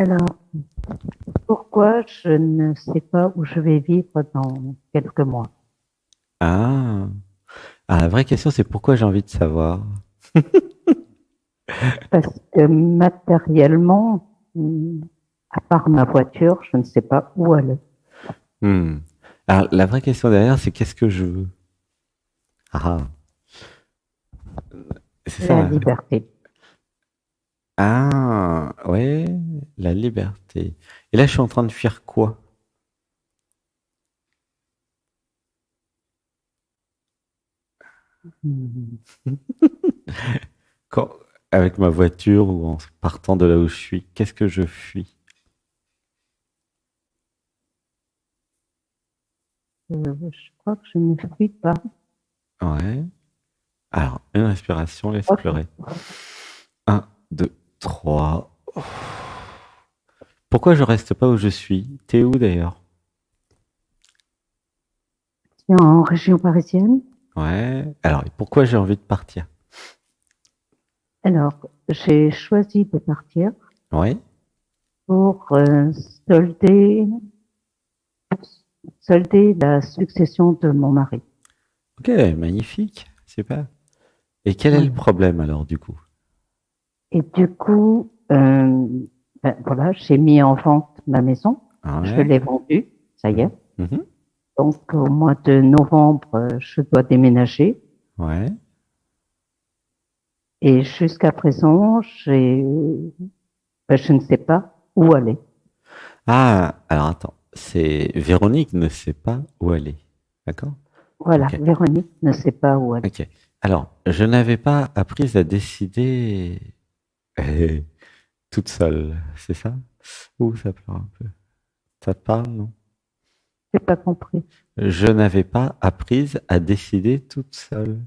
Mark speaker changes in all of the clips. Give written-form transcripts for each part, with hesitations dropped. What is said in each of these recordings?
Speaker 1: Alors, pourquoi je ne sais pas où je vais vivre dans quelques mois?
Speaker 2: Ah. Ah, la vraie question, c'est pourquoi j'ai envie de savoir.
Speaker 1: Parce que matériellement, à part ma voiture, je ne sais pas où aller.
Speaker 2: Hmm. Alors, la vraie question derrière, c'est qu'est-ce que je veux? Ah, c'est
Speaker 1: La
Speaker 2: ça.
Speaker 1: liberté.
Speaker 2: Ah, ouais, la liberté. Et là, je suis en train de fuir quoi?
Speaker 1: Hmm.
Speaker 2: Quand, avec ma voiture ou en partant de là où je suis, qu'est-ce que je fuis?
Speaker 1: Je crois que je ne fuis pas.
Speaker 2: Ouais. Alors, une respiration, laisse
Speaker 1: Ok.
Speaker 2: pleurer. Un, deux, trois. Pourquoi je reste pas où je suis? T'es où d'ailleurs?
Speaker 1: En région parisienne,
Speaker 2: Ouais. Alors, et pourquoi j'ai envie de partir?
Speaker 1: alors, j'ai choisi de partir
Speaker 2: Ouais.
Speaker 1: pour solder, solder la succession de mon mari.
Speaker 2: Ok, magnifique. Super. Et quel est le
Speaker 1: Voilà.
Speaker 2: problème alors du coup?
Speaker 1: Et du coup, ben, voilà, j'ai mis en vente ma maison. Je
Speaker 2: Ouais.
Speaker 1: l'ai vendue, ça y est.
Speaker 2: Mhm. Mhm.
Speaker 1: Donc, au mois de novembre, je dois déménager.
Speaker 2: Ouais.
Speaker 1: Et jusqu'à présent, ben, je ne sais pas où aller.
Speaker 2: Ah, alors attends. C'est Véronique ne sait pas où aller. D'accord?
Speaker 1: Voilà,
Speaker 2: Ok.
Speaker 1: Véronique ne sait pas où aller.
Speaker 2: Ok. Alors, je n'avais pas appris à décider toute seule, c'est ça? Ouh, ça pleure un peu. Ça te parle, non?
Speaker 1: J'ai pas compris.
Speaker 2: Je n'avais pas appris à décider toute seule.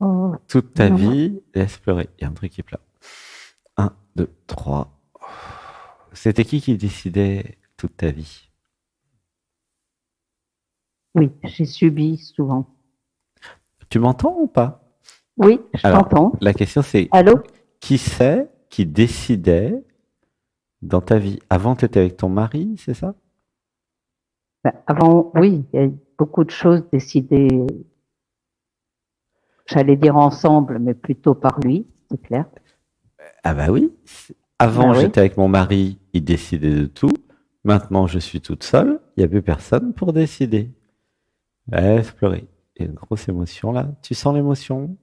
Speaker 1: Oh,
Speaker 2: Toute ta
Speaker 1: non.
Speaker 2: vie, laisse pleurer. Il y a un truc qui pleure. Un, deux, trois. C'était qui décidait toute ta vie?
Speaker 1: Oui, j'ai subi souvent.
Speaker 2: Tu m'entends ou pas?
Speaker 1: Oui, je
Speaker 2: Alors,
Speaker 1: t'entends.
Speaker 2: la question c'est
Speaker 1: Allô?
Speaker 2: qui c'est qui décidait dans ta vie? Avant, tu étais avec ton mari, c'est ça?
Speaker 1: Ben, avant, oui, il y a eu beaucoup de choses décidées, j'allais dire ensemble, mais plutôt par lui, c'est clair.
Speaker 2: Ah bah oui. Avant,
Speaker 1: Ben oui.
Speaker 2: j'étais avec mon mari, il décidait de tout. Maintenant, je suis toute seule, il n'y a plus personne pour décider. Laisse pleurer. Il y a une grosse émotion là. Tu sens l'émotion?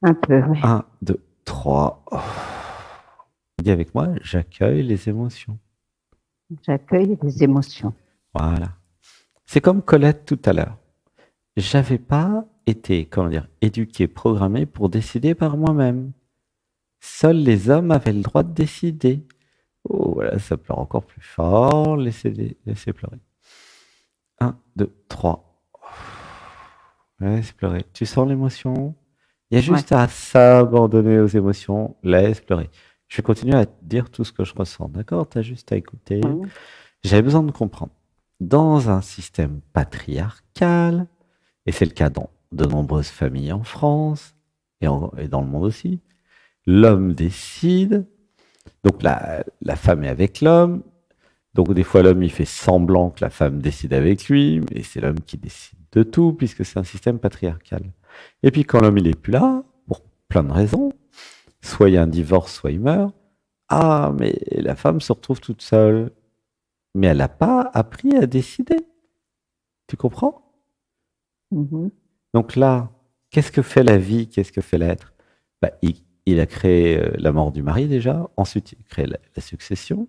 Speaker 1: Un peu, oui.
Speaker 2: Un, deux, trois. Oh. Dis avec moi, j'accueille les émotions.
Speaker 1: J'accueille les émotions.
Speaker 2: Voilà. C'est comme Colette tout à l'heure. J'avais pas été, comment dire, éduqué, programmé pour décider par moi-même. Seuls les hommes avaient le droit de décider. Oh, voilà, ça pleure encore plus fort. Laissez pleurer. Un, deux, trois. Laisse pleurer. Tu sens l'émotion? Il y a
Speaker 1: Ouais.
Speaker 2: juste à s'abandonner aux émotions. Laisse pleurer. Je vais continuer à te dire tout ce que je ressens. D'accord? T'as juste à écouter.
Speaker 1: Mhm.
Speaker 2: J'avais besoin de comprendre. Dans un système patriarcal, et c'est le cas dans de nombreuses familles en France et dans le monde aussi, l'homme décide, donc la femme est avec l'homme, donc des fois l'homme il fait semblant que la femme décide avec lui, mais c'est l'homme qui décide de tout puisque c'est un système patriarcal. Et puis quand l'homme il est plus là, pour plein de raisons, soit il y a un divorce, soit il meurt, ah mais la femme se retrouve toute seule, mais elle n'a pas appris à décider. Tu comprends?
Speaker 1: Mhm.
Speaker 2: Donc là, qu'est-ce que fait la vie? Qu'est-ce que fait l'être? Bah, il a créé la mort du mari déjà, ensuite il crée la succession.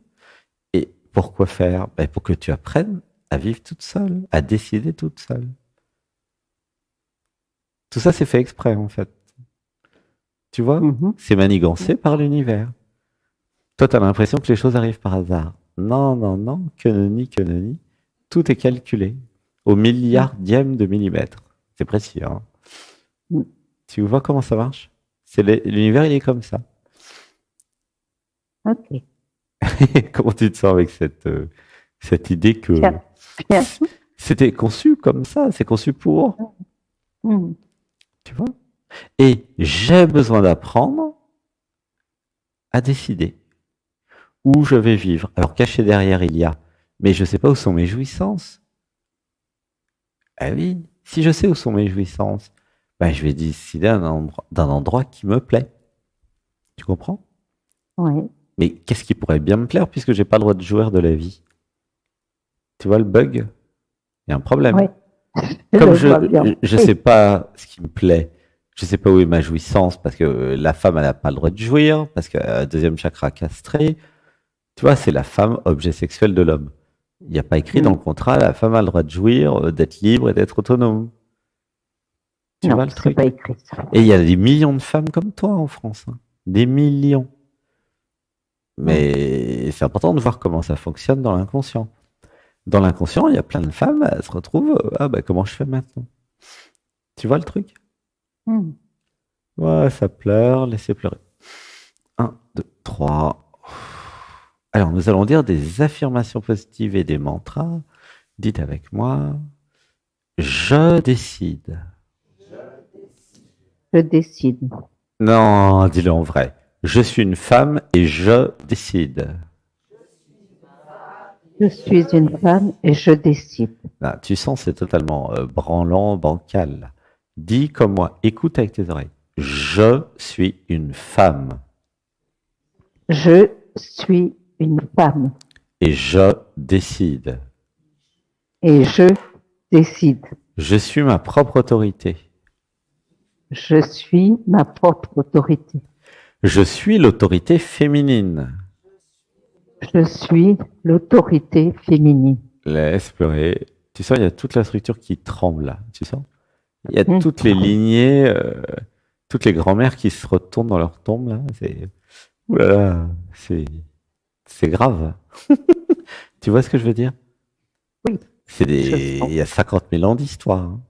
Speaker 2: Et pourquoi faire? Bah, pour que tu apprennes à vivre toute seule, à décider toute seule. Tout ça, c'est fait exprès en fait. Tu vois?
Speaker 1: Mhm.
Speaker 2: C'est manigancé par l'univers. Toi, tu as l'impression que les choses arrivent par hasard. Non, non, non, que nenni, que nenni. Tout est calculé au milliardième de millimètre. C'est précis, hein?
Speaker 1: Mhm.
Speaker 2: Tu vois comment ça marche? L'univers, il est comme ça.
Speaker 1: Ok.
Speaker 2: Comment tu te sens avec cette idée que
Speaker 1: Bien. Bien.
Speaker 2: c'était conçu comme ça, c'est conçu pour,
Speaker 1: Mhm.
Speaker 2: tu vois? Et j'ai besoin d'apprendre à décider où je vais vivre. Alors caché derrière, il y a, mais je ne sais pas où sont mes jouissances. Ah oui, si je sais où sont mes jouissances, ben, je vais décider d'un endroit qui me plaît. Tu comprends?
Speaker 1: Oui.
Speaker 2: Mais qu'est-ce qui pourrait bien me plaire puisque j'ai pas le droit de jouir de la vie? Tu vois le bug? Il y a un problème.
Speaker 1: Oui.
Speaker 2: Comme
Speaker 1: Je vois bien.
Speaker 2: je sais pas ce qui me plaît, je sais pas où est ma jouissance parce que la femme elle a pas le droit de jouir parce que deuxième chakra castré. Tu vois, c'est la femme objet sexuel de l'homme. Il n'y a pas écrit dans le contrat la femme a le droit de jouir, d'être libre et d'être autonome. Tu
Speaker 1: Non,
Speaker 2: vois le
Speaker 1: c'est
Speaker 2: truc?
Speaker 1: pas écrit ça.
Speaker 2: Et il y a des millions de femmes comme toi en France, hein. Des millions.
Speaker 1: Mm.
Speaker 2: Mais c'est important de voir comment ça fonctionne dans l'inconscient. Dans l'inconscient, il y a plein de femmes, elles se retrouvent, ah bah comment je fais maintenant? Tu vois le truc?
Speaker 1: Mm.
Speaker 2: Ouais, ça pleure, laissez pleurer. Un, 2, 3. Alors, nous allons dire des affirmations positives et des mantras. Dites avec moi. Je décide.
Speaker 1: Je décide.
Speaker 2: Non, dis-le en vrai. Je suis une femme et je décide.
Speaker 1: Je suis une femme et je décide.
Speaker 2: Là, tu sens, c'est totalement branlant, bancal. Dis comme moi, écoute avec tes oreilles. Je suis une femme
Speaker 1: Je suis une femme
Speaker 2: et je décide.
Speaker 1: et je décide.
Speaker 2: Je suis ma propre autorité.
Speaker 1: Je suis ma propre autorité.
Speaker 2: Je suis l'autorité féminine.
Speaker 1: Je suis l'autorité féminine.
Speaker 2: Laisse pleurer. Tu sens, il y a toute la structure qui tremble là. Tu sens? Il y a
Speaker 1: Mm.
Speaker 2: toutes les lignées, toutes les grand-mères qui se retournent dans leur tombe là. C'est, ouh là là, c'est grave. Tu vois ce que je veux dire?
Speaker 1: Oui, je sens.
Speaker 2: Il y a 50 000 ans d'histoire, hein,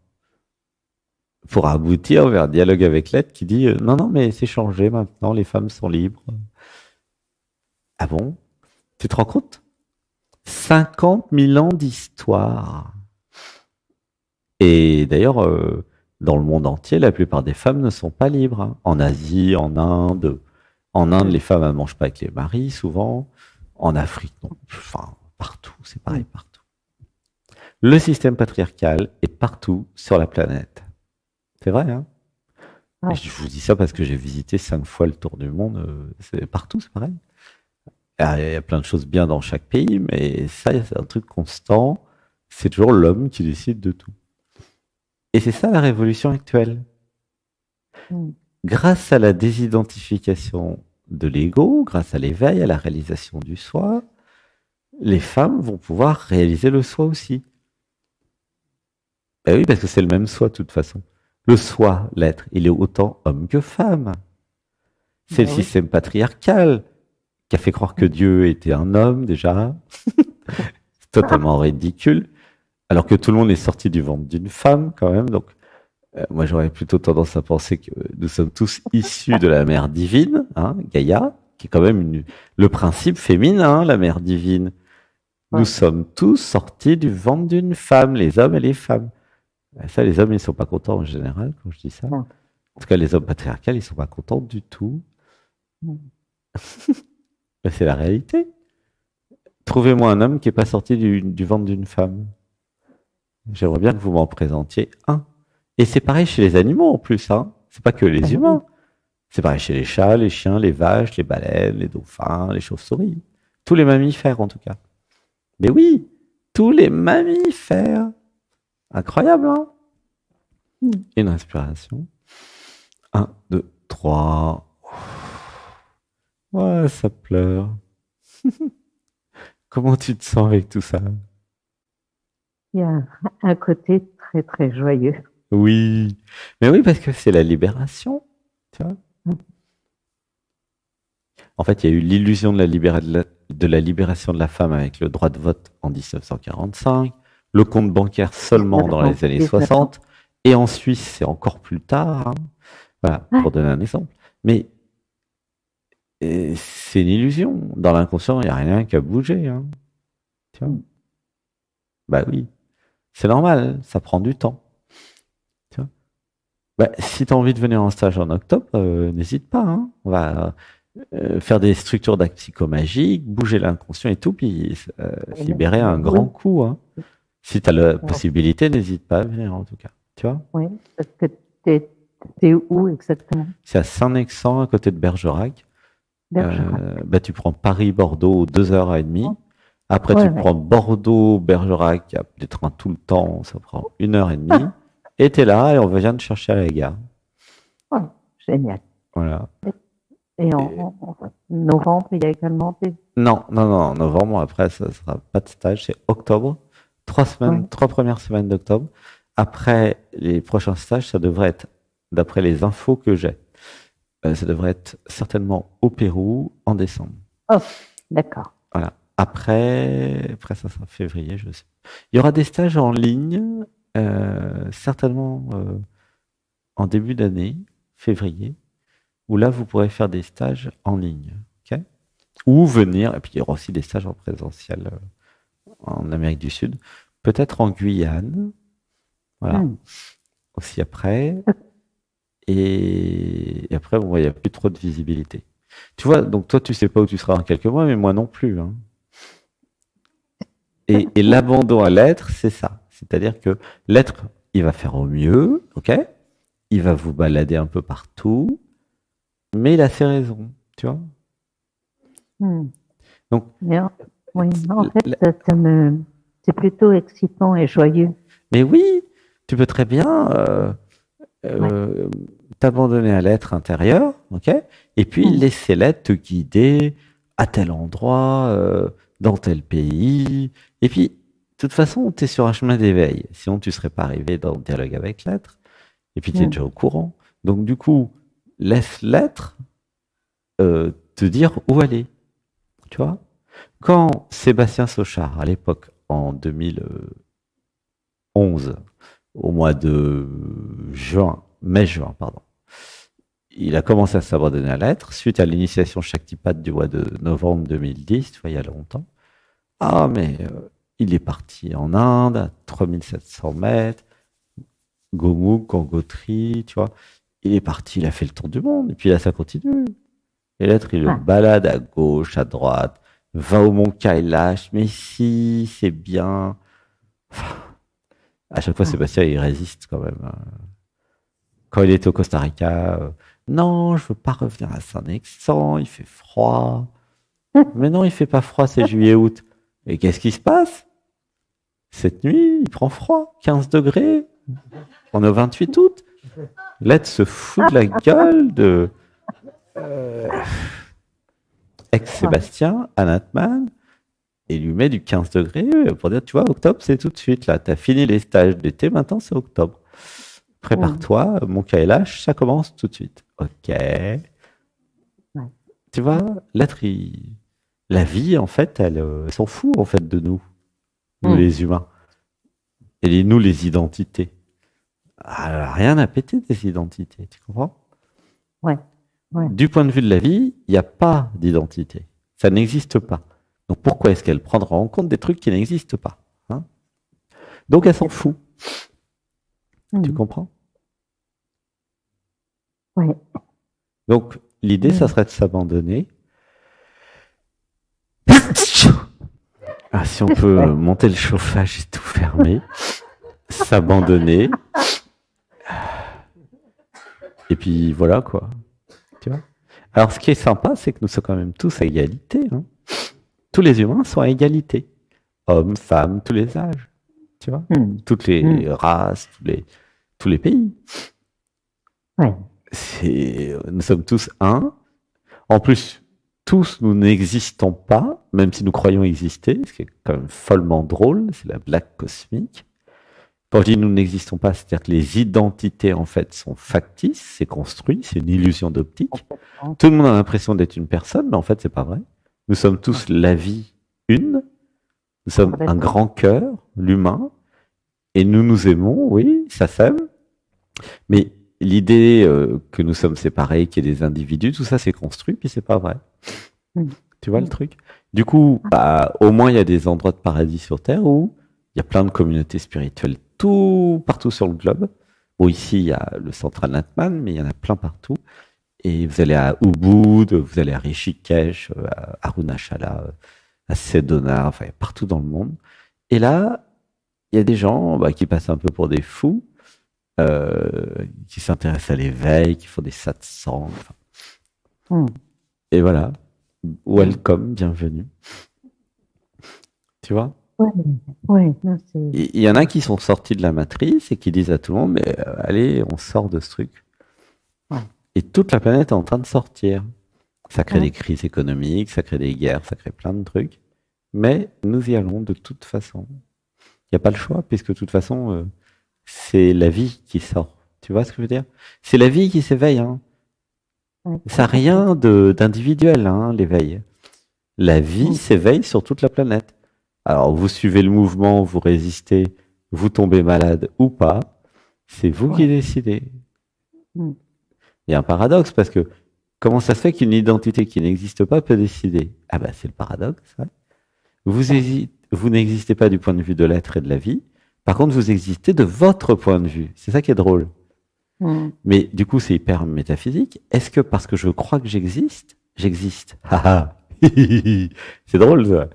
Speaker 2: pour aboutir vers un dialogue avec l'être qui dit non, non, mais c'est changé maintenant, les femmes sont libres. Ah bon? Tu te rends compte? 50 000 ans d'histoire. Et d'ailleurs, dans le monde entier, la plupart des femmes ne sont pas libres, hein. En Asie, en Inde. En Inde, les femmes ne mangent pas avec les maris, souvent. En Afrique, non. Enfin, partout, c'est pareil partout. Le système patriarcal est partout sur la planète. C'est vrai, hein?
Speaker 1: Ouais.
Speaker 2: Je vous dis ça parce que j'ai visité 5 fois le tour du monde. C'est partout, c'est pareil. Il y a plein de choses bien dans chaque pays, mais ça, c'est un truc constant. C'est toujours l'homme qui décide de tout. Et c'est ça la révolution actuelle.
Speaker 1: Mm.
Speaker 2: Grâce à la désidentification de l'ego, grâce à l'éveil, à la réalisation du soi, les femmes vont pouvoir réaliser le soi aussi. Ben oui, parce que c'est le même soi de toute façon. Le soi, l'être, il est autant homme que femme. C'est
Speaker 1: Ben
Speaker 2: le
Speaker 1: oui.
Speaker 2: système patriarcal qui a fait croire que Dieu était un homme déjà. C'est totalement ridicule. Alors que tout le monde est sorti du ventre d'une femme quand même. Donc, moi j'aurais plutôt tendance à penser que nous sommes tous issus de la mère divine, hein, Gaïa, qui est quand même le principe féminin, la mère divine. Nous
Speaker 1: Ouais.
Speaker 2: sommes tous sortis du ventre d'une femme, les hommes et les femmes. Ça, les hommes, ils sont pas contents en général quand je dis ça.
Speaker 1: Non.
Speaker 2: En tout cas, les hommes patriarcales, ils sont pas contents du tout.
Speaker 1: Mm.
Speaker 2: Mais c'est la réalité. Trouvez-moi un homme qui est pas sorti du ventre d'une femme. J'aimerais bien que vous m'en présentiez un. Et c'est pareil chez les animaux en plus, hein. C'est pas que les humains. C'est pareil chez les chats, les chiens, les vaches, les baleines, les dauphins, les chauves-souris. Tous les mammifères en tout cas. Mais oui, tous les mammifères. Incroyable, hein?
Speaker 1: Mm.
Speaker 2: Une respiration. 1, 2, 3. Ouais, ça pleure. Comment tu te sens avec tout ça?
Speaker 1: Il y a un côté très, très joyeux.
Speaker 2: Oui. Mais oui, parce que c'est la libération. Tu vois?
Speaker 1: Mm.
Speaker 2: En fait, il y a eu l'illusion de de la libération de la femme avec le droit de vote en 1945, le compte bancaire seulement dans les années 60, et en Suisse, c'est encore plus tard, hein. Voilà, pour donner un exemple. Mais c'est une illusion. Dans l'inconscient, il n'y a rien qui a bougé, hein. Tu vois? Bah oui, c'est normal, ça prend du temps. Bah, si tu as envie de venir en stage en octobre, n'hésite pas, hein. faire des structures d'actes psychomagiques, bouger l'inconscient et tout, puis se libérer un grand coup. Hein. Si tu as la possibilité, n'hésite pas à venir en tout cas. Tu vois?
Speaker 1: Oui, parce que t'es où exactement?
Speaker 2: C'est à Saint-Nexan, à côté de Bergerac. Tu prends Paris-Bordeaux 2h30. Après, tu prends Bordeaux-Bergerac, il y a des trains tout le temps, ça prend 1h30. Et tu es là et on vient te chercher à la gare.
Speaker 1: Oh, génial.
Speaker 2: Voilà.
Speaker 1: Et en novembre, il y a également des...
Speaker 2: Non, novembre, après, ça ne sera pas de stage, c'est octobre. 3 semaines, 3 premières semaines d'octobre. Après, les prochains stages, ça devrait être, d'après les infos que j'ai, ça devrait être certainement au Pérou en décembre.
Speaker 1: Oh, d'accord.
Speaker 2: Voilà. Après, ça sera février, je sais. Il y aura des stages en ligne, certainement en début d'année, février, où là, vous pourrez faire des stages en ligne. Okay, ou venir, et puis il y aura aussi des stages en présentiel en Amérique du Sud, peut-être en Guyane, voilà, aussi après. Et après, bon, il n'y a plus trop de visibilité. Tu vois, donc toi, tu sais pas où tu seras en quelques mois, mais moi non plus. Hein. Et l'abandon à l'être, c'est ça. C'est-à-dire que l'être, il va faire au mieux, ok? Il va vous balader un peu partout, mais il a ses raisons, tu vois? Donc,
Speaker 1: oui, en fait, c'est plutôt excitant et joyeux.
Speaker 2: Mais oui, tu peux très bien t'abandonner à l'être intérieur, ok? Et puis laisser l'être te guider à tel endroit, dans tel pays. Et puis, de toute façon, tu es sur un chemin d'éveil. Sinon, tu ne serais pas arrivé dans le dialogue avec l'être. Et puis, tu es déjà au courant. Donc, du coup, laisse l'être te dire où aller. Tu vois? Quand Sébastien Sauchard, à l'époque, en 2011, au mois de mai-juin, pardon, il a commencé à s'abandonner à l'être suite à l'initiation Shaktipat du mois de novembre 2010, tu vois, il y a longtemps. Ah, mais il est parti en Inde à 3700 mètres, Gomukh, Gangotri, tu vois. Il est parti, il a fait le tour du monde, et puis là, ça continue. Et l'être, il le balade à gauche, à droite, va au Mont Kailash, mais si, c'est bien. À chaque fois, Sébastien, il résiste quand même. Quand il était au Costa Rica, non, je veux pas revenir à Saint-Nexan, il fait froid. Mais non, il fait pas froid, c'est juillet-août. Et qu'est-ce qui se passe? Cette nuit, il prend froid, 15 degrés. On est au 28 août. L'être se fout de la gueule de ex-Sébastien, Anatman, et lui met du 15 degrés pour dire, tu vois, octobre, c'est tout de suite. Là, tu as fini les stages d'été, maintenant c'est octobre. Prépare-toi, mon KLH, ça commence tout de suite. Ok. Tu vois, l'être, la vie, en fait, elle s'en fout, en fait, de nous, les humains. Et nous, les identités. Rien à péter des identités, tu comprends?
Speaker 1: Ouais.
Speaker 2: Du point de vue de la vie, il n'y a pas d'identité. Ça n'existe pas. Donc pourquoi est-ce qu'elle prendra en compte des trucs qui n'existent pas, hein? Donc elle s'en fout. Tu comprends?
Speaker 1: Oui.
Speaker 2: Donc l'idée, ça serait de s'abandonner. Si on peut monter le chauffage et tout fermer, s'abandonner. Et puis voilà quoi. Tu vois? Alors ce qui est sympa, c'est que nous sommes quand même tous à égalité. Hein. Tous les humains sont à égalité. Hommes, femmes, tous les âges. Tu vois? Toutes les races, tous les pays.
Speaker 1: Ouais.
Speaker 2: Nous sommes tous un. En plus, tous nous n'existons pas, même si nous croyons exister, ce qui est quand même follement drôle, c'est la blague cosmique. Quand je dis nous n'existons pas, c'est-à-dire que les identités en fait sont factices, c'est construit, c'est une illusion d'optique. Tout le monde a l'impression d'être une personne, mais en fait c'est pas vrai. Nous sommes tous la vie une, nous sommes un grand cœur, l'humain, et nous nous aimons, oui, ça s'aime, mais l'idée que nous sommes séparés, qu'il y ait des individus, tout ça c'est construit, puis c'est pas vrai. Tu vois le truc? Du coup, au moins il y a des endroits de paradis sur Terre où il y a plein de communautés spirituelles partout sur le globe. Bon, ici il y a le centre Anatman, mais il y en a plein partout. Et vous allez à Ubud, vous allez à Rishikesh, à Arunachala, à Sedona, enfin partout dans le monde. Et là, il y a des gens qui passent un peu pour des fous, qui s'intéressent à l'éveil, qui font des satsangs. Et voilà, welcome, bienvenue. Tu vois?
Speaker 1: Ouais,
Speaker 2: il y en a qui sont sortis de la matrice et qui disent à tout le monde, mais allez, on sort de ce truc.
Speaker 1: Ouais.
Speaker 2: Et toute la planète est en train de sortir. Ça crée des crises économiques, ça crée des guerres, ça crée plein de trucs. Mais nous y allons de toute façon. Il n'y a pas le choix, puisque de toute façon, c'est la vie qui sort. Tu vois ce que je veux dire? C'est la vie qui s'éveille. Hein. Ça n'a rien d'individuel, hein, l'éveil. La vie s'éveille sur toute la planète. Alors, vous suivez le mouvement, vous résistez, vous tombez malade ou pas, c'est vous qui décidez. Il y a un paradoxe, parce que comment ça se fait qu'une identité qui n'existe pas peut décider? Ah ben, c'est le paradoxe. Ouais. Vous n'existez pas du point de vue de l'être et de la vie, par contre, vous existez de votre point de vue. C'est ça qui est drôle. Mais du coup, c'est hyper métaphysique. Est-ce que parce que je crois que j'existe, j'existe? C'est drôle, ça.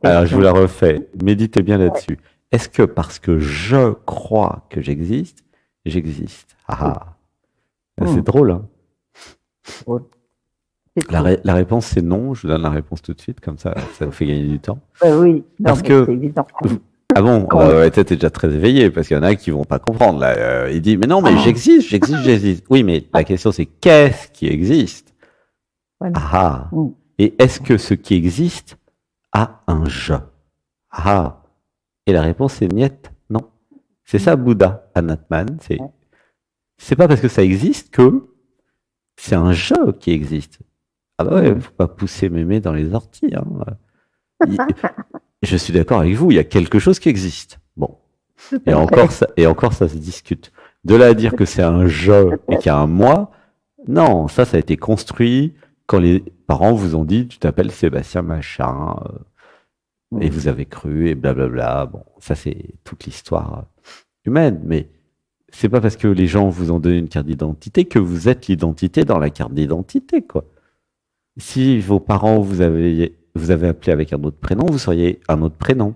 Speaker 2: Alors, je vous la refais. Méditez bien là-dessus. Est-ce que parce que je crois que j'existe, j'existe? C'est drôle, hein? La réponse, c'est non. Je vous donne la réponse tout de suite, comme ça vous fait gagner du temps.
Speaker 1: Oui,
Speaker 2: parce que... Ah bon, t'es déjà très éveillé, parce qu'il y en a qui vont pas comprendre. Là. Il dit, mais non, mais j'existe. Oui, mais la question, c'est qu'est-ce qui existe? Et est-ce que ce qui existe a un je? Et la réponse est niet, non. C'est ça, Bouddha, Anatman. C'est pas parce que ça existe que c'est un je qui existe. Ah bah ouais, faut pas pousser mémé dans les orties. Hein. Je suis d'accord avec vous, il y a quelque chose qui existe. Bon. Et encore, ça se discute. De là à dire que c'est un je et qu'il y a un moi, non, ça a été construit quand les parents vous ont dit, tu t'appelles Sébastien Machin, et vous avez cru, et blablabla. Bon, ça c'est toute l'histoire humaine, mais c'est pas parce que les gens vous ont donné une carte d'identité que vous êtes l'identité dans la carte d'identité, quoi. Si vos parents vous avez appelé avec un autre prénom, vous seriez un autre prénom.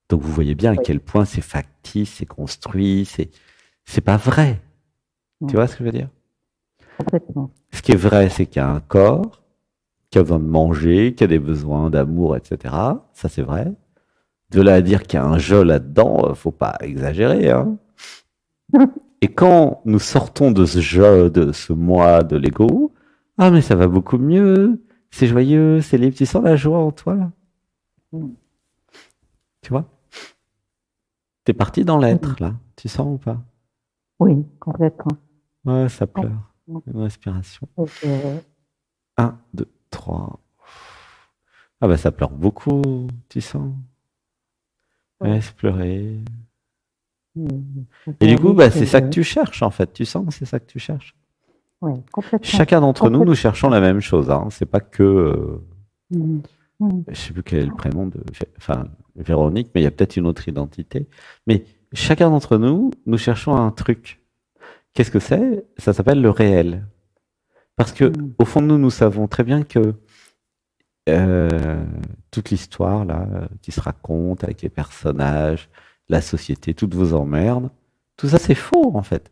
Speaker 2: Donc vous voyez bien à quel point c'est factice, c'est construit, c'est pas vrai. Tu vois ce que je veux dire?
Speaker 1: Complètement.
Speaker 2: Ce qui est vrai, c'est qu'il y a un corps qui a besoin de manger, qui a des besoins d'amour, etc. Ça, c'est vrai. De là à dire qu'il y a un je là-dedans, faut pas exagérer. Hein. Et quand nous sortons de ce je, de ce moi, de l'ego, ah mais ça va beaucoup mieux, c'est joyeux, c'est libre. Tu sens la joie en toi là? Tu vois? T'es parti dans l'être là. Tu sens ou pas?
Speaker 1: Oui, complètement.
Speaker 2: Ouais, ça pleure. Une respiration. 1, 2, 3. Ah bah ça pleure beaucoup, tu sens? Laisse pleurer. Et du coup, c'est ça que tu cherches en fait. Tu sensque c'est ça que tu cherches.
Speaker 1: Oui, complètement.
Speaker 2: Chacun d'entre nous cherchons la même chose. Hein. C'est pas que... Je sais plus quel est le prénom de... Enfin, Véronique, mais il y a peut-être une autre identité. Mais chacun d'entre nous cherchons un truc. Qu'est-ce que c'est? Ça s'appelle le réel. Parce que au fond de nous, nous savons très bien que toute l'histoire là qui se raconte avec les personnages, la société, toutes vos emmerdes, tout ça c'est faux en fait.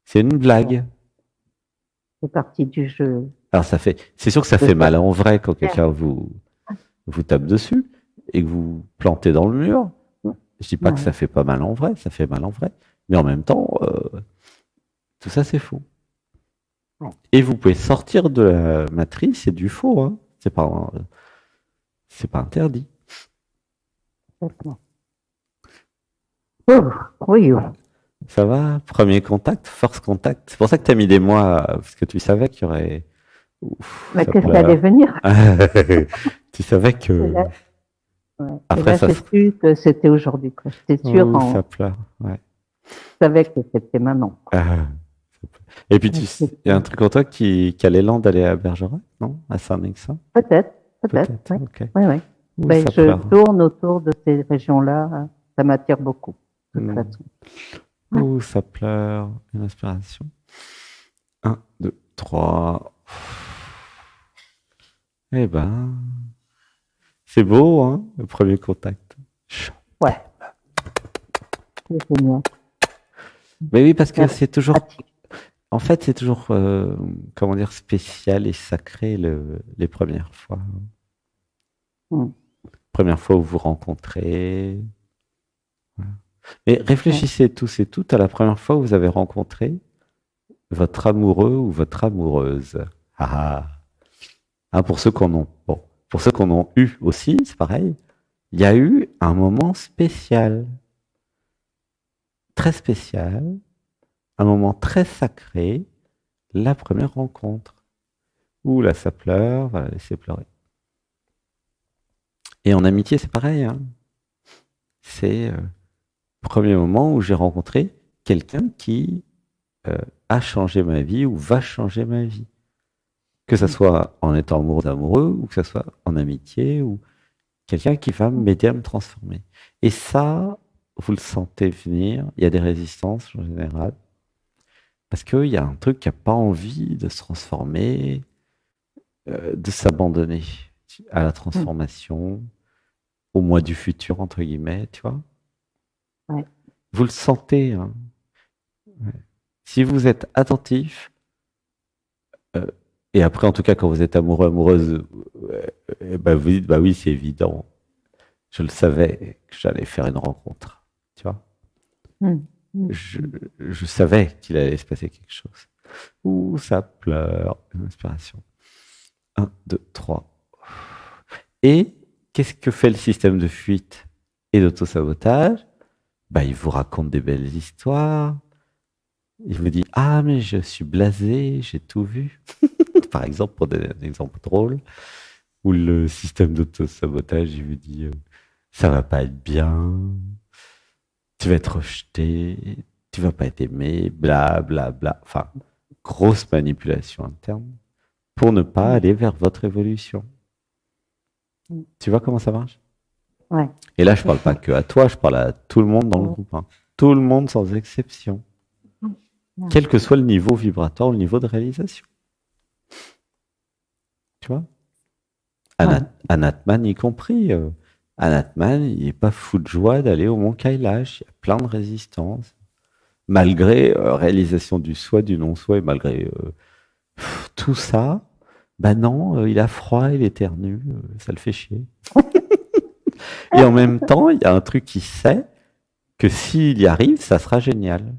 Speaker 2: C'est une blague.
Speaker 1: C'est partie du jeu.
Speaker 2: Alors c'est sûr que ça fait mal en vrai quand quelqu'un vous tape dessus et que vous plantez dans le mur. Je dis pas que ça fait pas mal en vrai, ça fait mal en vrai, mais en même temps, tout ça c'est faux. Et vous pouvez sortir de la matrice, c'est du faux, hein. C'est pas interdit.
Speaker 1: Oui.
Speaker 2: Ça va? Premier contact, first contact. C'est pour ça que tu as mis des mois, parce que tu savais qu'il y aurait...
Speaker 1: Mais que ça allait venir.
Speaker 2: Tu savais que...
Speaker 1: Après, ça su que c'était aujourd'hui. J'étais sûre.
Speaker 2: Ça pleure, ouais.
Speaker 1: Je savais que c'était maintenant.
Speaker 2: Et puis, il y a un truc en toi qui a l'élan d'aller à Bergerac, non? À Saint-Nexin?
Speaker 1: Peut-être. Oui.
Speaker 2: Okay.
Speaker 1: Oui. Ben, je tourne autour de ces régions-là. Ça m'attire beaucoup, de toute façon.
Speaker 2: Ça pleure. Une inspiration. Un, deux, trois. Eh ben, c'est beau, hein, le premier contact.
Speaker 1: Ouais, c'est génial.
Speaker 2: Mais oui, parce que
Speaker 1: Merci.
Speaker 2: c'est toujours, en fait, c'est toujours, comment dire, spécial et sacré les premières fois.
Speaker 1: Mm.
Speaker 2: Première fois où vous rencontrez. Voilà. Mais
Speaker 1: Ouais.
Speaker 2: réfléchissez tous et toutes à la première fois où vous avez rencontré votre amoureux ou votre amoureuse. Ah, ah. Ah, pour ceux qu'on ont, bon, pour ceux qu'on ont eu aussi, c'est pareil. Il y a eu un moment spécial, très spécial, un moment très sacré, la première rencontre. Ouh là, ça pleure, va la laisser pleurer. Et en amitié, c'est pareil, hein. C'est le premier moment où j'ai rencontré quelqu'un qui euh, a changé ma vie ou va changer ma vie. Que ça
Speaker 1: Mm.
Speaker 2: soit en étant amoureux d'amoureux ou que ça soit en amitié ou quelqu'un qui va m'aider à me transformer. Et ça, vous le sentez venir, il y a des résistances en général, parce qu'il y a un truc qui n'a pas envie de se transformer, de s'abandonner à la
Speaker 1: Mm.
Speaker 2: transformation, au mois du futur, entre guillemets, tu vois.
Speaker 1: Ouais.
Speaker 2: Vous le sentez, hein. Ouais. Si vous êtes attentif, euh, et après, en tout cas, quand vous êtes amoureux, amoureuse, bah, vous dites, bah oui, c'est évident. Je le savais que j'allais faire une rencontre, tu vois.
Speaker 1: Mm. Mm.
Speaker 2: Je, je savais qu'il allait se passer quelque chose. Ouh, ça pleure, une inspiration. Un, deux, trois. Et qu'est-ce que fait le système de fuite et d'autosabotage? Bah, il vous raconte des belles histoires. Il vous dit, ah, mais je suis blasé, j'ai tout vu. Par exemple, pour donner un exemple drôle, où le système d'autosabotage, il vous dit, ça va pas être bien, tu vas être rejeté, tu vas pas être aimé, bla, bla, bla. Enfin, grosse manipulation interne pour ne pas
Speaker 1: Mm.
Speaker 2: aller vers votre évolution.
Speaker 1: Mm.
Speaker 2: Tu vois comment ça marche?
Speaker 1: Ouais.
Speaker 2: Et là, je
Speaker 1: C'est
Speaker 2: parle pas
Speaker 1: ça.
Speaker 2: que à toi, je parle à tout le monde dans le
Speaker 1: Mm.
Speaker 2: groupe, hein. Tout le monde sans exception.
Speaker 1: Mm.
Speaker 2: Quel que soit le niveau vibratoire, le niveau de réalisation. Tu vois?
Speaker 1: Ouais.
Speaker 2: Anatman y compris. Anatman, il n'est pas fou de joie d'aller au Mont Kailash. Il y a plein de résistances. Malgré réalisation du soi, du non-soi, et malgré tout ça, bah non, il a froid, il éternue, ça le fait chier. Et en même temps, il y a un truc qui sait que s'il y arrive, ça sera génial.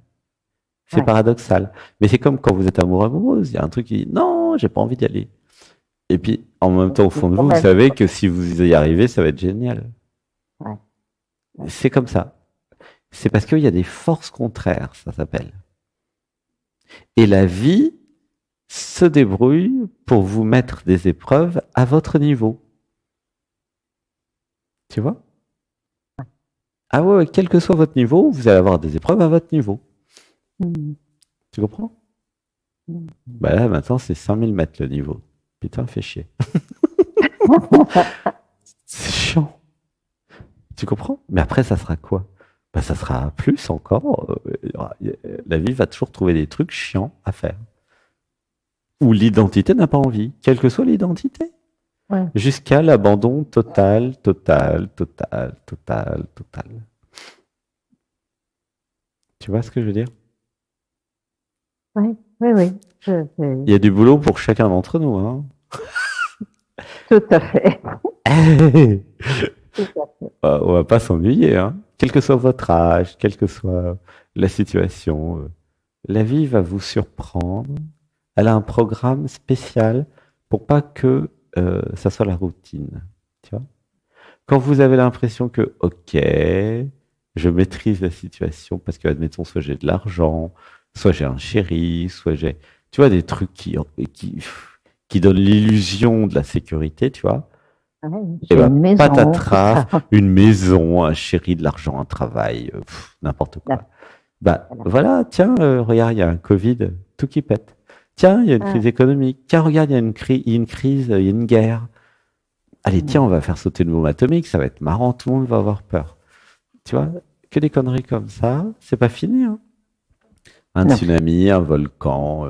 Speaker 2: C'est
Speaker 1: Ouais.
Speaker 2: paradoxal. Mais c'est comme quand vous êtes amoureux, amoureuse, il y a un truc qui dit non, j'ai pas envie d'y aller. Et puis, en même temps, au
Speaker 1: Mais
Speaker 2: fond de
Speaker 1: quand
Speaker 2: vous, vous
Speaker 1: même.
Speaker 2: savez que si vous y arrivez, ça va être génial.
Speaker 1: Ouais. Ouais.
Speaker 2: C'est comme ça. C'est parce qu'il y a des forces contraires, ça s'appelle. Et la vie se débrouille pour vous mettre des épreuves à votre niveau. Tu vois? Ah ouais, quel que soit votre niveau, vous allez avoir des épreuves à votre niveau.
Speaker 1: Mm.
Speaker 2: Tu comprends?
Speaker 1: Mm.
Speaker 2: Bah là, maintenant, c'est 5000 mètres le niveau. Putain, fait chier. C'est chiant. Tu comprends? Mais après, ça sera quoi? Bah, ça sera plus encore. La vie va toujours trouver des trucs chiants à faire. Où l'identité n'a pas envie, quelle que soit l'identité.
Speaker 1: Ouais.
Speaker 2: Jusqu'à l'abandon total, total, total, total, total. Tu vois ce que je veux dire?
Speaker 1: Ouais. Oui, oui.
Speaker 2: Il y a du boulot pour chacun d'entre nous, hein.
Speaker 1: Tout à fait. Tout à fait.
Speaker 2: On va pas s'ennuyer, hein. Quel que soit votre âge, quelle que soit la situation, la vie va vous surprendre. Elle a un programme spécial pour pas que ça soit la routine. Tu vois? Quand vous avez l'impression que, ok, je maîtrise la situation parce que, admettons, soit j'ai de l'argent, soit j'ai un chéri, soit j'ai, tu vois, des trucs qui donnent l'illusion de la sécurité, tu vois.
Speaker 1: Ouais,
Speaker 2: Et
Speaker 1: j'ai
Speaker 2: ben,
Speaker 1: une maison, tout
Speaker 2: patatras,
Speaker 1: ça.
Speaker 2: une maison, un chéri, de l'argent, un travail, n'importe quoi.
Speaker 1: Là,
Speaker 2: Bah,
Speaker 1: voilà.
Speaker 2: voilà, tiens, regarde, il y a un Covid, tout qui pète. Tiens, il y a une
Speaker 1: Ah,
Speaker 2: crise économique. Tiens, regarde, il y a une crise, il y a une guerre. Allez, tiens,
Speaker 1: mm.
Speaker 2: on va faire sauter une bombe atomique, ça va être marrant, tout le monde va avoir peur. Tu vois, que des conneries comme ça, c'est pas fini, hein. Un
Speaker 1: Non.
Speaker 2: tsunami, un volcan,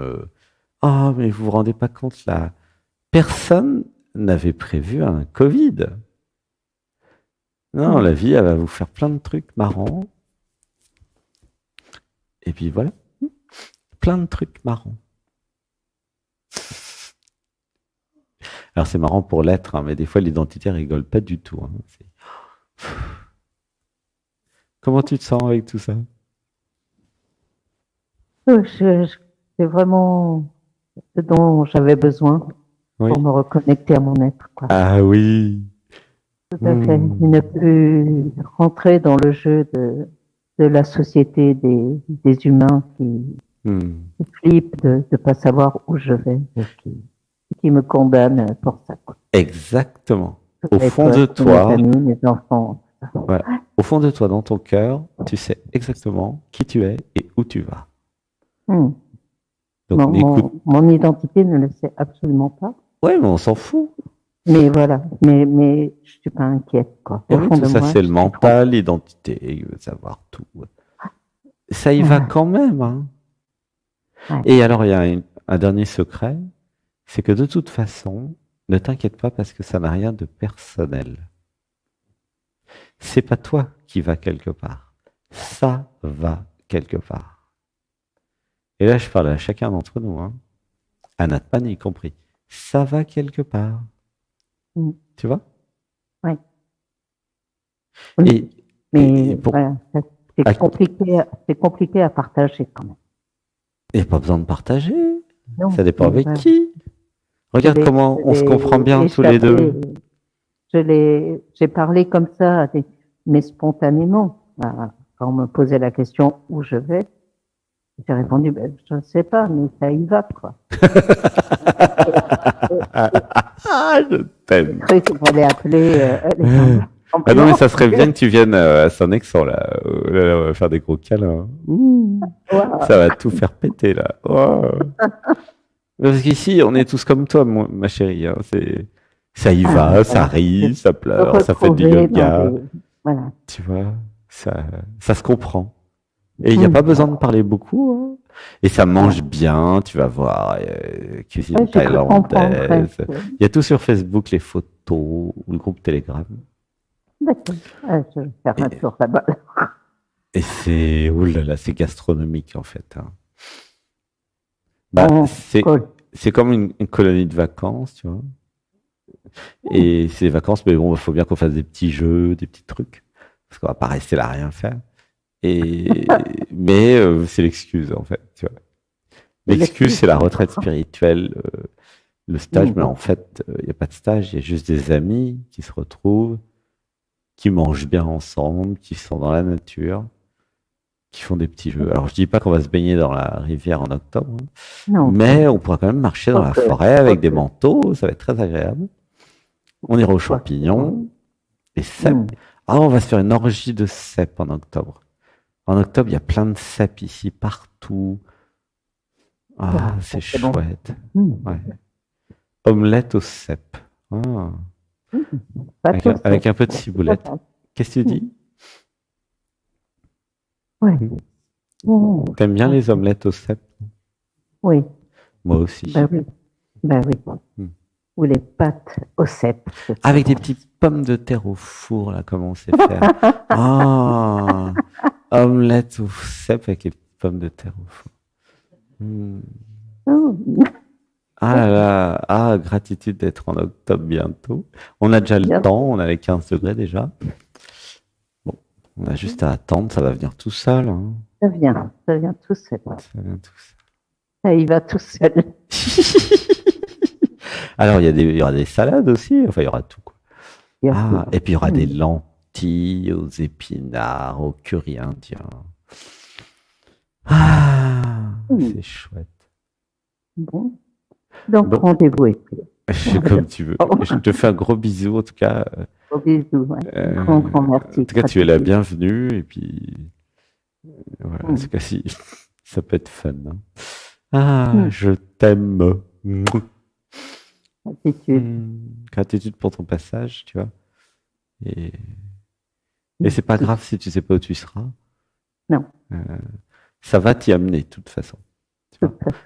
Speaker 2: Oh, mais vous vous rendez pas compte là, personne n'avait prévu un Covid. Non, la vie, elle va vous faire plein de trucs marrants. Et puis voilà, plein de trucs marrants. Alors c'est marrant pour l'être, hein, mais des fois l'identité rigole pas du tout. Hein. Comment tu te sens avec tout ça?
Speaker 1: C'est vraiment ce dont j'avais besoin
Speaker 2: Oui.
Speaker 1: pour me reconnecter à mon être, quoi.
Speaker 2: Ah oui.
Speaker 1: Tout à fait. Et ne plus rentrer dans le jeu de la société des humains qui flippent de ne pas savoir où je vais et qui me condamnent pour ça, quoi.
Speaker 2: Exactement. Au fond de toi,
Speaker 1: mes familles, mes enfants.
Speaker 2: Voilà. Au fond de toi, dans ton cœur, tu sais exactement qui tu es et où tu vas.
Speaker 1: Donc, mon identité ne le sait absolument pas.
Speaker 2: Ouais, mais on s'en fout.
Speaker 1: Mais voilà, mais je suis pas inquiète, quoi.
Speaker 2: Au fond de ça, c'est le mental, l'identité, il veut savoir tout. Ça y va quand même. Hein. Ouais. Et alors, il y a un dernier secret, c'est que de toute façon, ne t'inquiète pas parce que ça n'a rien de personnel. C'est pas toi qui vas quelque part. Ça va quelque part. Et là, je parle à chacun d'entre nous, hein. À Natman y compris. Ça va quelque part. Tu vois?
Speaker 1: Oui. Mais voilà, c'est compliqué à partager quand même.
Speaker 2: Il n'y a pas besoin de partager. Non, ça dépend avec qui. Regarde comment on se comprend bien tous les deux.
Speaker 1: J'ai parlé comme ça, mais spontanément. Quand on me posait la question où je vais, j'ai répondu, je ne sais pas, mais ça y va, quoi.
Speaker 2: Je t'aime.
Speaker 1: Je qu'il fallait appeler
Speaker 2: ah non, mais ça serait bien que tu viennes à Saint-Nexan, là, on va faire des gros câlins. Wow. Ça va tout faire péter, là. Wow. Parce qu'ici, on est tous comme toi, ma chérie. Hein. Ça y va, ça rit, ça pleure, ça fait du yoga. Voilà. Tu vois, ça se comprend. Et il n'y a pas besoin de parler beaucoup. Hein. Et ça mange bien, tu vas voir, cuisine thaïlandaise. Il y a tout sur Facebook, les photos, le groupe Telegram.
Speaker 1: D'accord. Je vais faire un tour là-bas.
Speaker 2: Et c'est, oulala, c'est gastronomique en fait. Hein. Bah, c'est comme une colonie de vacances, tu vois. Et c'est des vacances, mais bon, il faut bien qu'on fasse des petits jeux, des petits trucs. Parce qu'on va pas rester là à rien faire. Mais c'est l'excuse en fait. Tu vois. L'excuse, c'est la retraite spirituelle, le stage, mais en fait, il n'y a pas de stage, il y a juste des amis qui se retrouvent, qui mangent bien ensemble, qui sont dans la nature, qui font des petits jeux. Alors je dis pas qu'on va se baigner dans la rivière en octobre, hein, mais on pourra quand même marcher dans la forêt avec des manteaux, ça va être très agréable. On ira aux champignons, les cèpes. Ah, on va se faire une orgie de cèpes en octobre. En octobre, il y a plein de cèpes ici, partout. Ah, c'est chouette. Bon. Ouais. Omelette aux cèpes. Ah. Avec un peu de ciboulette. Qu'est-ce que tu dis?
Speaker 1: Oui.
Speaker 2: T'aimes bien les omelettes aux cèpes?
Speaker 1: Oui.
Speaker 2: Moi aussi.
Speaker 1: Bah oui. Ou les pâtes aux cèpes.
Speaker 2: Avec des petites pommes de terre au four, là, comme on sait faire. Ah, omelette aux cèpes avec des petites pommes de terre au four. Ah là là, ah, gratitude d'être en octobre bientôt. On a déjà le temps, on a les 15 degrés déjà. Bon, on a juste à attendre, ça va venir tout seul. Hein.
Speaker 1: Ça vient tout seul.
Speaker 2: Ça vient tout seul.
Speaker 1: Ça y va tout seul.
Speaker 2: Alors, il y aura des salades aussi, enfin, il y aura tout. Quoi. Ah, et puis, il y aura des lentilles aux épinards, au curry indien. Ah, c'est chouette.
Speaker 1: Bon. Donc, rendez-vous est pris.
Speaker 2: Comme tu veux. Je te fais un gros bisou, en tout cas.
Speaker 1: Gros bisou, ouais. Grand merci.
Speaker 2: En tout cas, tu es la bienvenue, et puis, voilà, en tout cas, si, ça peut être fun. Hein. Ah, je t'aime. Gratitude pour ton passage, tu vois. Et c'est pas grave si tu sais pas où tu seras.
Speaker 1: Non.
Speaker 2: Ça va t'y amener, de toute façon.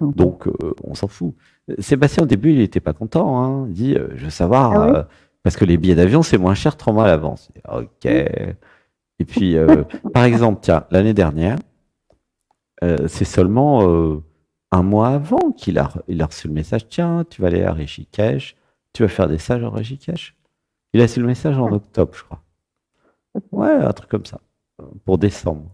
Speaker 2: Donc, on s'en fout. Sébastien, au début, il n'était pas content. Hein. Il dit, je veux savoir, parce que les billets d'avion, c'est moins cher 3 mois à l'avance. Ok. Et puis, par exemple, tiens, l'année dernière, c'est seulement un mois avant qu'il a reçu le message, tiens, tu vas aller à Rishikesh, tu vas faire des stages en Rishikesh. Il a reçu le message en octobre, je crois. Ouais, un truc comme ça, pour décembre.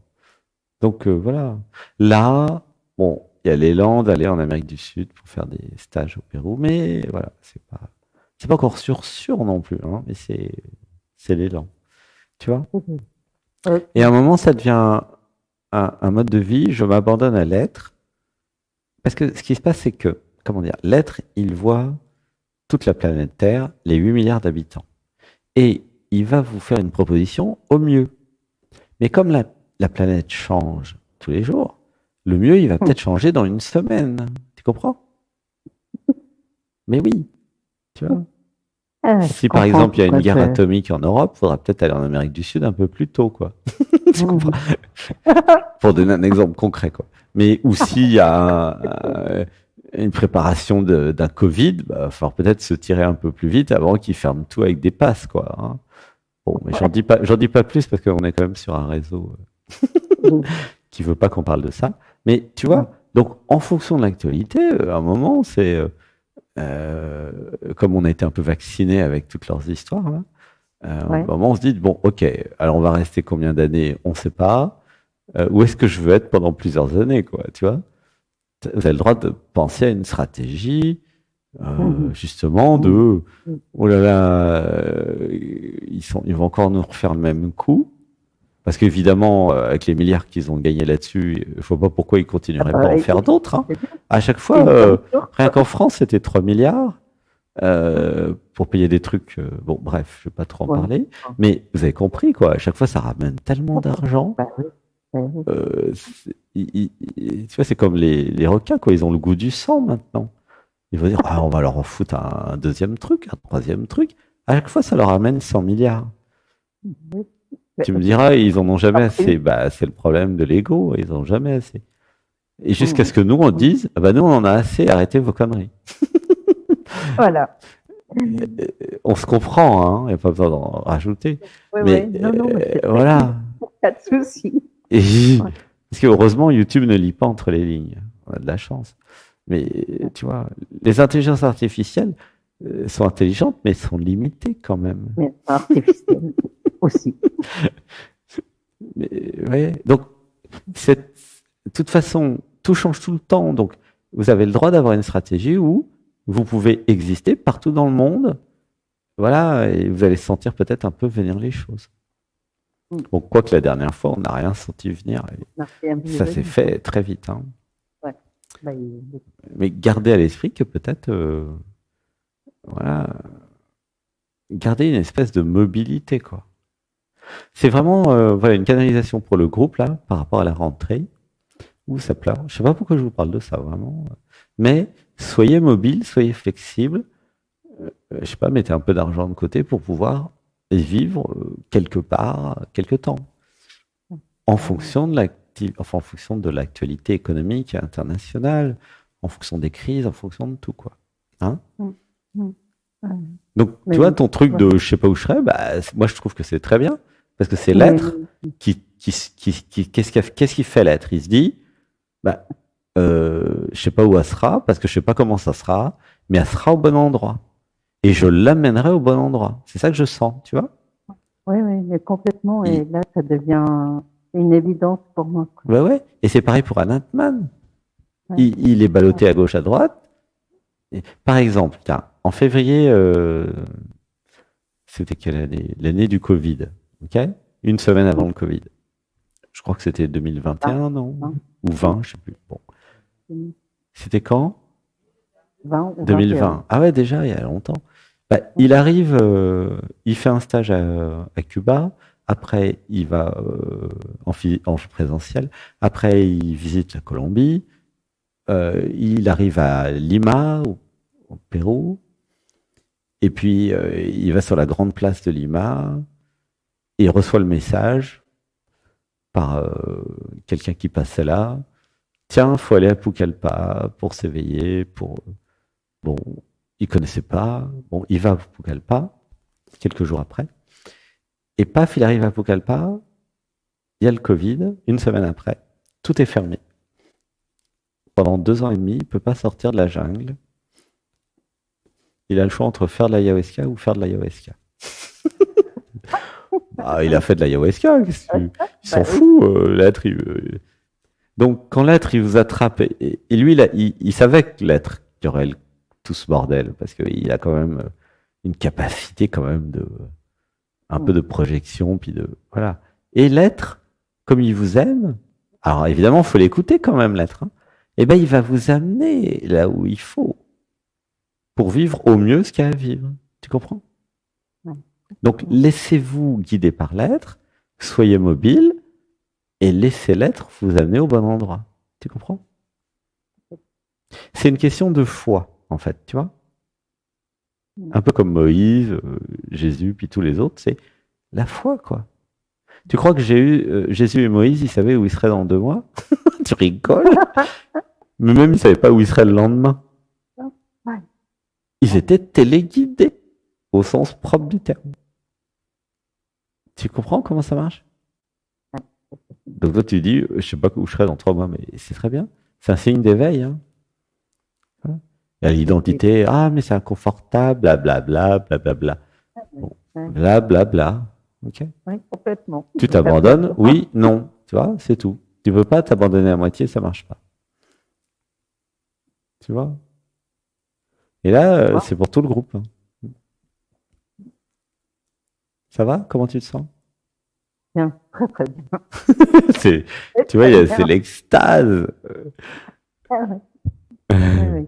Speaker 2: Donc voilà. Là, bon, il y a l'élan d'aller en Amérique du Sud pour faire des stages au Pérou, mais voilà, c'est pas encore sûr non plus, hein, mais c'est l'élan, tu vois. Et à un moment, ça devient un mode de vie. Je m'abandonne à l'être, parce que ce qui se passe, c'est que, comment dire, l'être, il voit toute la planète Terre, les 8 milliards d'habitants, et il va vous faire une proposition au mieux. Mais comme la planète change tous les jours, le mieux, il va peut-être changer dans une semaine. Tu comprends? Mais oui, tu vois. Si par exemple il y a une guerre atomique en Europe, il faudra peut-être aller en Amérique du Sud un peu plus tôt, quoi. Tu comprends? Pour donner un exemple concret, quoi. Mais ou s'il y a une préparation d'un Covid, il va falloir peut-être se tirer un peu plus vite avant qu'ils ferment tout avec des passes, quoi. Hein. Bon, mais j'en dis pas plus parce qu'on est quand même sur un réseau qui veut pas qu'on parle de ça. Mais tu vois, donc en fonction de l'actualité, à un moment, c'est comme on a été un peu vacciné avec toutes leurs histoires, là, à un moment, on se dit bon, ok, alors on va rester combien d'années, on sait pas. Où est-ce que je veux être pendant plusieurs années, quoi, tu vois? Vous avez le droit de penser à une stratégie. Justement de oh là là, ils vont encore nous refaire le même coup parce qu'évidemment avec les milliards qu'ils ont gagnés là-dessus, je vois pas pourquoi ils continueraient pas à en faire d'autres. Hein. À chaque fois, rien qu'en France, c'était 3 milliards pour payer des trucs. Bon, bref, je vais pas trop en parler, mais vous avez compris quoi. À chaque fois, ça ramène tellement d'argent. Tu vois, c'est comme les requins quoi. Ils ont le goût du sang maintenant. Ils vont dire, ah, on va leur en foutre un deuxième truc, un troisième truc. À chaque fois, ça leur amène 100 milliards. Tu me diras, ils en ont jamais assez. Bah, c'est le problème de l'ego, ils en ont jamais assez. Et jusqu'à ce que nous, on dise, ah bah, nous, on en a assez, arrêtez vos conneries.
Speaker 1: Voilà.
Speaker 2: On se comprend, hein, il n'y a pas besoin d'en rajouter. Mais voilà.
Speaker 1: Pas de souci.
Speaker 2: Parce que heureusement, YouTube ne lit pas entre les lignes. On a de la chance. Mais tu vois, les intelligences artificielles sont intelligentes, mais sont limitées quand même.
Speaker 1: Mais artificielles aussi.
Speaker 2: Mais, ouais. Donc, de toute façon, tout change tout le temps. Donc, vous avez le droit d'avoir une stratégie où vous pouvez exister partout dans le monde. Voilà, et vous allez sentir peut-être un peu venir les choses. Bon, quoique la dernière fois, on n'a rien senti venir. Ça s'est fait très vite. Hein. Mais gardez à l'esprit que peut-être, voilà, gardez une espèce de mobilité, quoi. C'est vraiment, voilà, une canalisation pour le groupe là, par rapport à la rentrée, où ça pleure. Je sais pas pourquoi je vous parle de ça vraiment, mais soyez mobile, soyez flexible. Je sais pas, mettez un peu d'argent de côté pour pouvoir vivre quelque part, quelque temps, en fonction de en fonction de l'actualité économique internationale, en fonction des crises, en fonction de tout, quoi. Hein? Donc, tu vois, ton truc de je sais pas où je serai, bah, moi, je trouve que c'est très bien, parce que c'est l'être qu'est-ce qui fait l'être? Il se dit, bah, je sais pas où elle sera, parce que je sais pas comment ça sera, mais elle sera au bon endroit. Et je l'amènerai au bon endroit. C'est ça que je sens, tu vois?
Speaker 1: Oui, mais complètement. Et là, ça devient une évidence pour moi.
Speaker 2: Quoi. Ouais. Et c'est pareil pour un Ant-Man. Il est ballotté à gauche, à droite. Et, par exemple, en février, c'était quelle année? L'année du Covid. Ok? Une semaine avant le Covid. Je crois que c'était 2021, non? Ou 20, je sais plus. Bon. C'était quand? 2020. Ah ouais, déjà, il y a longtemps. Bah, il arrive, il fait un stage à Cuba. Après, il va en présentiel. Après, il visite la Colombie. Il arrive à Lima, au Pérou. Et puis, il va sur la grande place de Lima. Et il reçoit le message par quelqu'un qui passait là, Tiens, faut aller à Pucallpa pour s'éveiller, Bon, il connaissait pas. Bon, il va à Pucallpa, quelques jours après. Et paf, il arrive à Pucallpa, il y a le Covid, une semaine après, tout est fermé. Pendant 2 ans et demi, il peut pas sortir de la jungle. Il a le choix entre faire de l'ayahuasca ou faire de l'ayahuasca. Il a fait de l'ayahuasca, il s'en fout, l'être. Donc, quand l'être, il vous attrape, et lui, il savait que l'être, il y aurait tout ce bordel, parce qu'il a quand même une capacité quand même un peu de projection, puis voilà. Et l'être, comme il vous aime, alors évidemment, il faut l'écouter quand même, l'être, hein, et ben, il va vous amener là où il faut pour vivre au mieux ce qu'il y a à vivre. Tu comprends? Donc, laissez-vous guider par l'être, soyez mobile, et laissez l'être vous amener au bon endroit. Tu comprends? C'est une question de foi, en fait, tu vois? Un peu comme Moïse, Jésus, puis tous les autres, c'est la foi, quoi. Tu crois que Jésus et Moïse, ils savaient où ils seraient dans 2 mois? Tu rigoles? Mais même, ils ne savaient pas où ils seraient le lendemain. Ils étaient téléguidés, au sens propre du terme. Tu comprends comment ça marche? Donc toi, tu dis, je sais pas où je serai dans 3 mois, mais c'est très bien. C'est un signe d'éveil. Hein. Il y a l'identité, mais c'est inconfortable, blablabla, blablabla. Bon, blablabla. Ok.
Speaker 1: Oui, complètement.
Speaker 2: Tu t'abandonnes? Oui, non. Tu vois, c'est tout. Tu peux pas t'abandonner à moitié, ça marche pas. Tu vois? Et là, c'est pour tout le groupe. Hein. Ça va? Comment tu te sens?
Speaker 1: Bien, très très bien.
Speaker 2: Tu vois, c'est l'extase.
Speaker 1: Oui.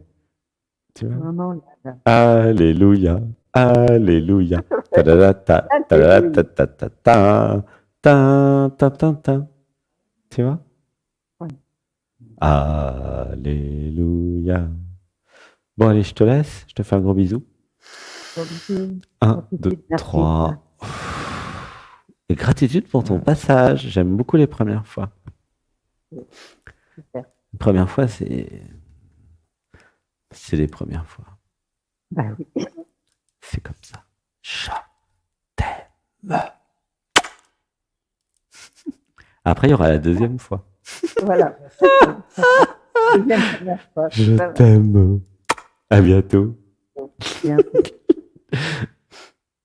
Speaker 2: Tu vois?
Speaker 1: Non,
Speaker 2: Alléluia, alléluia. Ta-da-da-ta, ta-da-da-ta-ta-ta, ta-ta-ta-ta. Tu vois?
Speaker 1: Oui.
Speaker 2: Alléluia. Bon, allez, je te laisse. Je te fais un gros bisou. 1, 2, 3. Et gratitude pour ton passage. J'aime beaucoup les premières fois.
Speaker 1: Super.
Speaker 2: Les premières fois, c'est les premières fois.
Speaker 1: Bah oui.
Speaker 2: C'est comme ça. Je t'aime. Après, il y aura la deuxième fois.
Speaker 1: Voilà. Deuxième fois.
Speaker 2: Je t'aime. À bientôt.
Speaker 1: Bientôt.